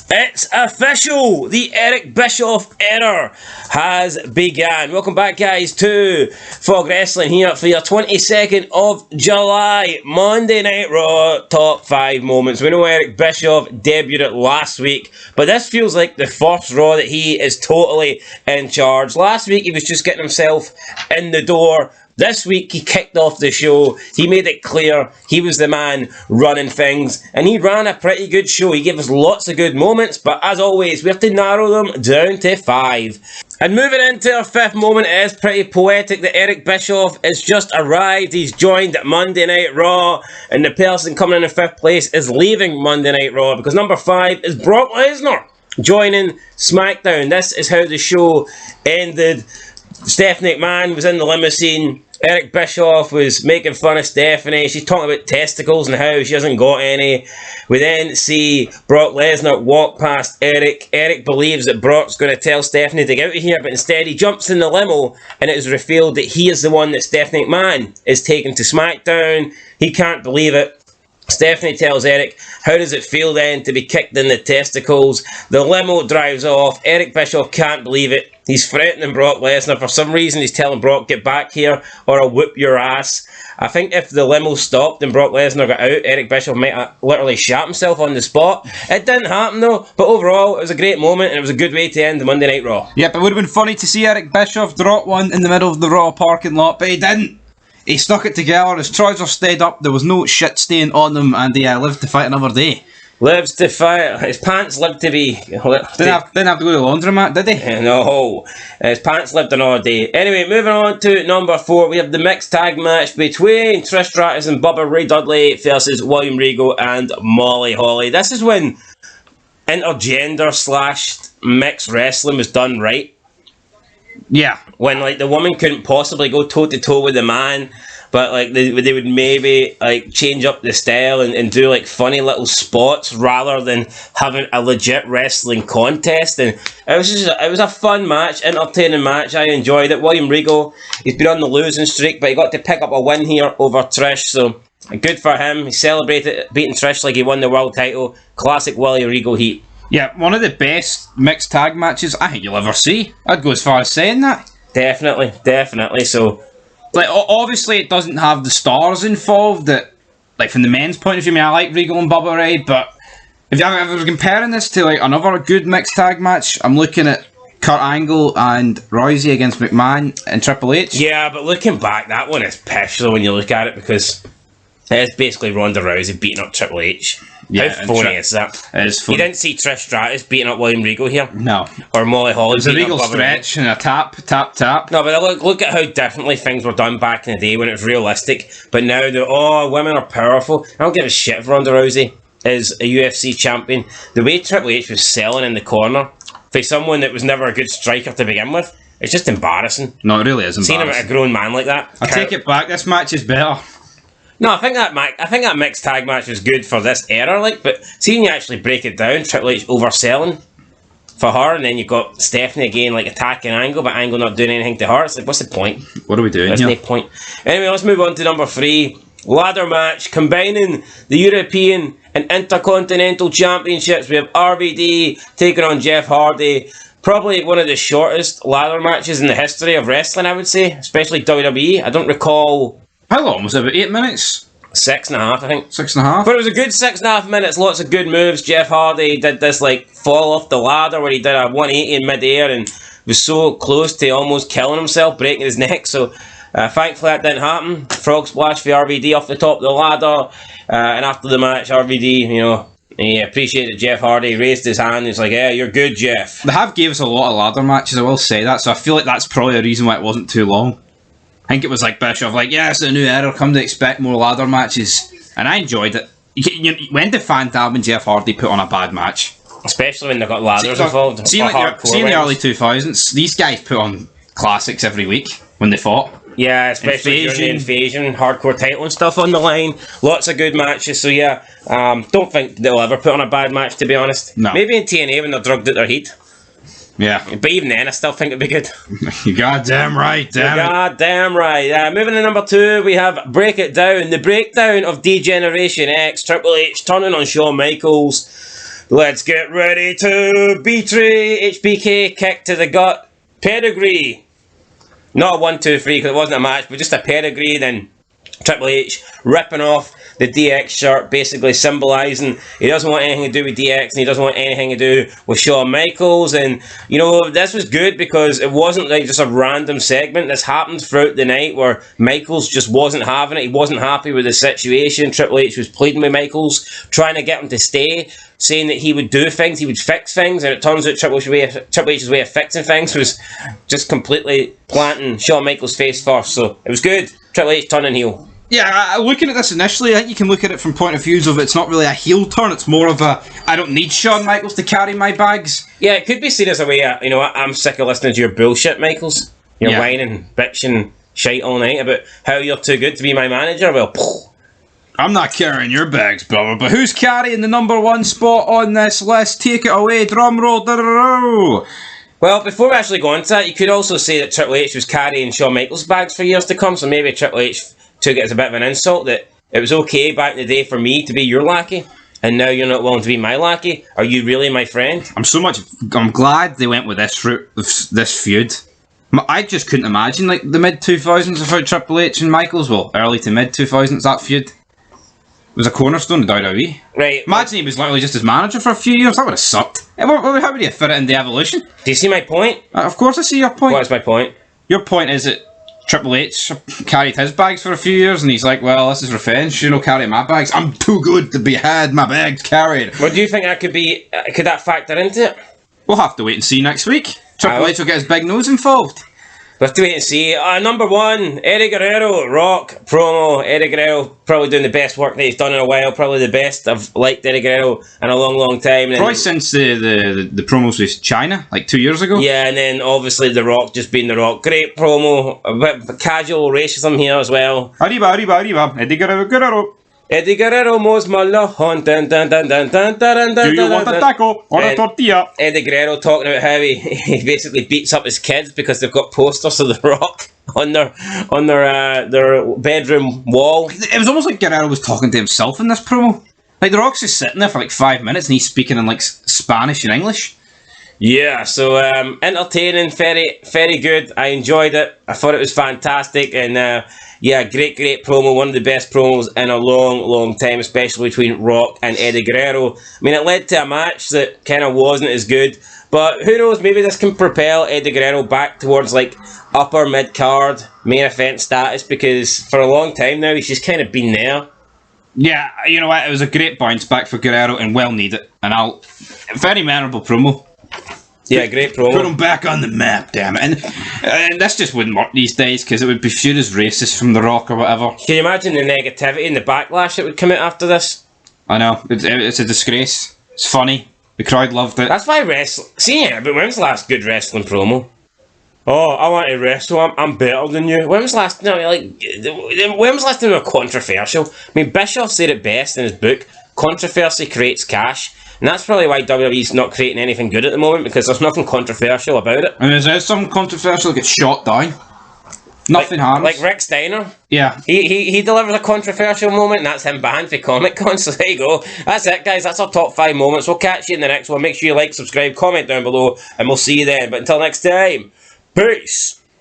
It's official! The Eric Bischoff era has begun. Welcome back, guys, to Fog Wrestling here for your 22nd of July Monday Night Raw Top 5 moments. We know Eric Bischoff debuted last week, but this feels like the first Raw that he is totally in charge. Last week, he was just getting himself in the door. This week, he kicked off the show. He made it clear he was the man running things. And he ran a pretty good show. He gave us lots of good moments. But as always, we have to narrow them down to 5. And moving into our 5th moment, it is pretty poetic that Eric Bischoff has just arrived. He's joined Monday Night Raw. And the person coming in 5th place is leaving Monday Night Raw. Because number 5 is Brock Lesnar joining SmackDown. This is how the show ended. Stephanie McMahon was in the limousine. Eric Bischoff was making fun of Stephanie. She's talking about testicles and how she hasn't got any. We then see Brock Lesnar walk past Eric. Eric believes that Brock's going to tell Stephanie to get out of here, but instead he jumps in the limo and it is revealed that he is the one that Stephanie McMahon is taking to SmackDown. He can't believe it. Stephanie tells Eric, how does it feel then to be kicked in the testicles? The limo drives off. Eric Bischoff can't believe it. He's threatening Brock Lesnar. For some reason, he's telling Brock, get back here or I'll whoop your ass. I think if the limo stopped and Brock Lesnar got out, Eric Bischoff might have literally shot himself on the spot. It didn't happen though, but overall, it was a great moment and it was a good way to end the Monday Night Raw. Yep, it would have been funny to see Eric Bischoff drop one in the middle of the Raw parking lot, but he didn't. He stuck it together, his trousers stayed up, there was no shit stain on them, and he lived to fight another day. Lives to fight. His pants lived to be... Didn't have to go to the laundromat, did he? No. His pants lived another day. Anyway, moving on to number 4, we have the mixed tag match between Trish Stratus and Bubba Ray Dudley versus William Regal and Molly Holly. This is when intergender / mixed wrestling was done right. Yeah. When like the woman couldn't possibly go toe to toe with the man, but like they would maybe like change up the style and do like funny little spots rather than having a legit wrestling contest. And it was a fun match, entertaining match. I enjoyed it. William Regal, he's been on the losing streak, but he got to pick up a win here over Trish, so good for him. He celebrated beating Trish like he won the world title. Classic William Regal heat. Yeah, one of the best mixed tag matches I think you'll ever see. I'd go as far as saying that. Definitely. So, like, obviously, it doesn't have the stars involved. That, like, from the men's point of view, I mean, I like Regal and Bubba Ray, but if I was comparing this to like another good mixed tag match, I'm looking at Kurt Angle and Rousey against McMahon and Triple H. Yeah, but looking back, that one is pish though when you look at it because it's basically Ronda Rousey beating up Triple H. Yeah, how phony is that? It is funny. You didn't see Trish Stratus beating up William Regal here? No. Or Molly Holly. It was a Regal stretch and a tap. No, but look at how differently things were done back in the day when it was realistic. But now women are powerful. I don't give a shit if Ronda Rousey is a UFC champion. The way Triple H was selling in the corner for someone that was never a good striker to begin with, it's just embarrassing. No, it really is embarrassing. Seeing him a grown man like that. I take it back. This match is better. No, I think that mixed tag match was good for this era, like, but seeing you actually break it down, Triple H overselling for her, and then you've got Stephanie again, like, attacking Angle, but Angle not doing anything to her. It's like, what's the point? What are we doing here? There's no point. Anyway, let's move on to number 3. Ladder match, combining the European and Intercontinental Championships. We have RVD taking on Jeff Hardy. Probably one of the shortest ladder matches in the history of wrestling, I would say, especially WWE. I don't recall... How long was it? About 8 minutes? 6.5, I think. 6.5? But it was a good 6.5 minutes, lots of good moves. Jeff Hardy did this like fall off the ladder where he did a 180 in mid-air and was so close to almost killing himself, breaking his neck. So thankfully that didn't happen. Frog splash for RVD off the top of the ladder. And after the match, RVD, he appreciated Jeff Hardy, raised his hand, he's like, yeah, you're good, Jeff. They have gave us a lot of ladder matches, I will say that, so I feel like that's probably a reason why it wasn't too long. I think it was like Bischoff, like, yeah, it's a new era, come to expect more ladder matches. And I enjoyed it. When did Van Dam and Jeff Hardy put on a bad match? Especially when they got ladders involved. See in the early 2000s, these guys put on classics every week when they fought. Yeah, especially during the Invasion, hardcore title and stuff on the line. Lots of good matches, so yeah. Don't think they'll ever put on a bad match, to be honest. No. Maybe in TNA when they're drugged at their heat. Yeah. But even then, I still think it'd be good. You're goddamn right, damn it. Goddamn right. Moving to number 2, we have Break It Down. The breakdown of D-Generation X. Triple H turning on Shawn Michaels. Let's get ready to betray HBK, kick to the gut, pedigree. Not a 1, 2, 3 because it wasn't a match, but just a pedigree. Then Triple H ripping off the DX shirt, basically symbolising he doesn't want anything to do with DX and he doesn't want anything to do with Shawn Michaels. And you know, this was good because it wasn't like just a random segment. This happened throughout the night where Michaels just wasn't having it. He wasn't happy with the situation. Triple H was pleading with Michaels, trying to get him to stay, saying that he would do things, he would fix things, and it turns out Triple H's way of fixing things was just completely planting Shawn Michaels' face first. So it was good. Triple H turning heel. Yeah, looking at this initially, I think you can look at it from point of views of it's not really a heel turn, it's more of a, I don't need Shawn Michaels to carry my bags. Yeah, it could be seen as a way, you know, I'm sick of listening to your bullshit, Michaels. You're whining, bitching, shite all night about how you're too good to be my manager. Well, I'm not carrying your bags, brother, but who's carrying the number 1 spot on this list? Take it away, drum roll. Well, before we actually go into that, you could also say that Triple H was carrying Shawn Michaels' bags for years to come, so maybe Triple H took it as a bit of an insult that it was okay back in the day for me to be your lackey, and now you're not willing to be my lackey. Are you really my friend? I'm glad they went with this route, this feud. I just couldn't imagine like the mid-2000s without Triple H and Michaels. Well, early to mid-2000s, that feud was a cornerstone of WWE. Right. Imagine he was literally just his manager for a few years. That would have sucked. How would you fit it in the evolution? Do you see my point? Of course I see your point. What is my point? Your point is that Triple H carried his bags for a few years and he's like, well, this is revenge. You know, carry my bags. I'm too good to be had my bags carried. What do you think that could be? Could that factor into it? We'll have to wait and see next week. Triple H will get his big nose involved. We'll have to wait and see. Number 1, Eddie Guerrero, Rock, promo. Eddie Guerrero probably doing the best work that he's done in a while. Probably the best I've liked Eddie Guerrero in a long, long time. Probably since the promos with China, like 2 years ago. Yeah, and then obviously The Rock just being The Rock. Great promo. A bit of casual racism here as well. Arriba, Eddie Guerrero. Eddie Guerrero mows my lawn. Do you want a taco or a tortilla? Eddie Guerrero talking about how he basically beats up his kids because they've got posters of The Rock on their bedroom wall. It was almost like Guerrero was talking to himself in this promo. Like The Rock's just sitting there for like 5 minutes and he's speaking in like Spanish and English. Yeah, so entertaining, very, very good. I enjoyed it. I thought it was fantastic, and yeah, great promo. One of the best promos in a long, long time, especially between Rock and Eddie Guerrero. I mean, it led to a match that kind of wasn't as good, but who knows? Maybe this can propel Eddie Guerrero back towards like upper mid card main event status, because for a long time now he's just kind of been there. Yeah, you know what? It was a great bounce back for Guerrero and well needed, and very memorable promo. Yeah, great promo. Put him back on the map, damn it. And this just wouldn't work these days because it would be viewed as racist from The Rock or whatever. Can you imagine the negativity and the backlash that would come out after this? I know. It's a disgrace. It's funny. The crowd loved it. That's why wrestling... See, yeah, but when's the last good wrestling promo? Oh, I want to wrestle. I'm better than you. When was the last... No, like... When was the last time they were controversial? I mean, Bischoff said it best in his book. Controversy creates cash. And that's probably why WWE's not creating anything good at the moment, because there's nothing controversial about it. And there's something controversial that gets shot down. Nothing harms. Like Rick Steiner. Yeah. He delivers a controversial moment, and that's him banned for Comic Con, so there you go. That's it, guys. That's our top 5 moments. We'll catch you in the next one. Make sure you like, subscribe, comment down below, and we'll see you then. But until next time, peace.